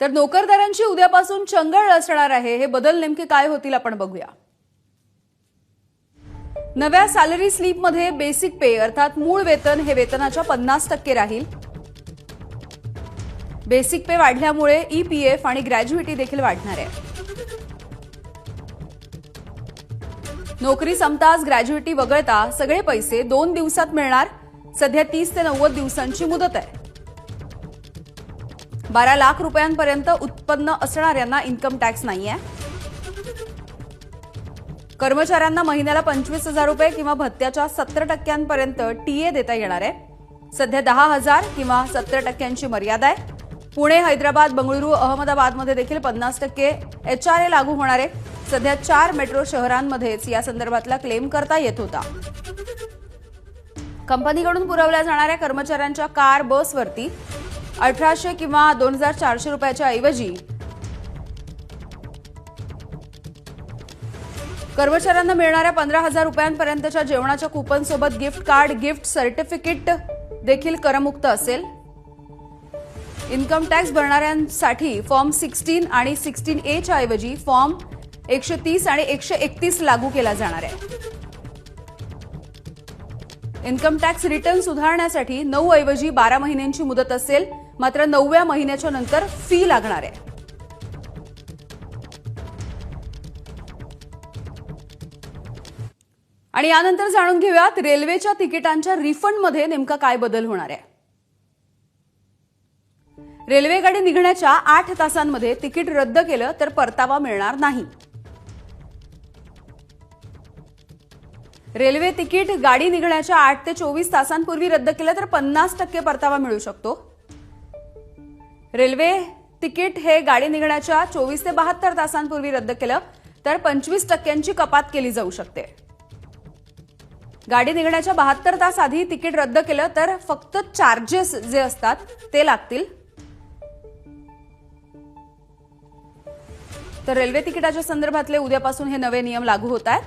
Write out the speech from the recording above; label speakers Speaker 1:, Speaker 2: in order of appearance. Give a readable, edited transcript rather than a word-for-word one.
Speaker 1: तर नोकरदारांची उद्यापासून चंगळ असणार आहे। हे बदल नेमके काय होतील आपण बघूया। नव्या सॅलरी स्लिपमध्ये बेसिक पे अर्थात मूळ वेतन हे वेतनाच्या 50% राहील। बेसिक पे वाढल्यामुळे ईपीएफ आणि ग्रॅज्युइटी देखील वाढणार आहे। नोकरी संपताच ग्रॅज्युइटी वगळता सगळे पैसे 2 दिवसात मिळणार। सध्या 30 ते 90 दिवसांची मुदत आहे। 12 लाख रुपयांपर्यंत उत्पन्न असणाऱ्यांना इन्कम टॅक्स नाहीये। कर्मचाऱ्यांना महिन्याला 25,000 रुपये किंवा भत्त्याच्या 70% टीए देता येणार आहे। सध्या 10,000 किंवा 70% मर्यादा आहे। पुणे, हैदराबाद, बंगळुरू, अहमदाबादमध्ये देखील 50% एचआरए लागू होणार आहे। सध्या 4 मेट्रो शहरांमध्येच या संदर्भातला क्लेम करता येत होता। कंपनीकडून पुरवल्या जाणाऱ्या कर्मचाऱ्यांच्या कार बसवरती 1,800 किंवा 2,400 रुपयाच्या ऐवजी कर्मचाऱ्यांना मिळणाऱ्या 15,000 रुपयांपर्यंतच्या जेवणाच्या कुपनसोबत गिफ्ट कार्ड, गिफ्ट सर्टिफिकेट देखील करमुक्त असेल। इन्कम टॅक्स भरणाऱ्यांसाठी फॉर्म 16 आणि 16A च्या ऐवजी फॉर्म 130 आणि 131 लागू केला जाणार आहे। इन्कम टॅक्स रिटर्न सुधारण्यासाठी 9 ऐवजी 12 महिन्यांची मुदत असेल। मात्र 9व्या महिन्याच्या नंतर फी लागणार आहे। आणि यानंतर जाणून घेऊयात रेल्वेच्या तिकिटांच्या रिफंडमध्ये नेमका काय बदल होणार आहे। रेल्वे गाडी निघण्याच्या 8 तासांमध्ये तिकीट रद्द केलं तर परतावा मिळणार नाही। रेल्वे तिकीट गाडी निघण्याच्या 8 ते 24 तासांपूर्वी रद्द केलं तर 50% परतावा मिळू शकतो। रेल्वे तिकीट हे गाडी निघण्याच्या 24 ते 72 तासांपूर्वी रद्द केलं तर 25% कपात केली जाऊ शकते। गाडी निघण्याच्या 72 तास आधी तिकीट रद्द केलं तर फक्त चार्जेस जे असतात ते लागतील। तर रेल्वे तिकिटाच्या संदर्भातले उद्यापासून हे नवे नियम लागू होत आहेत।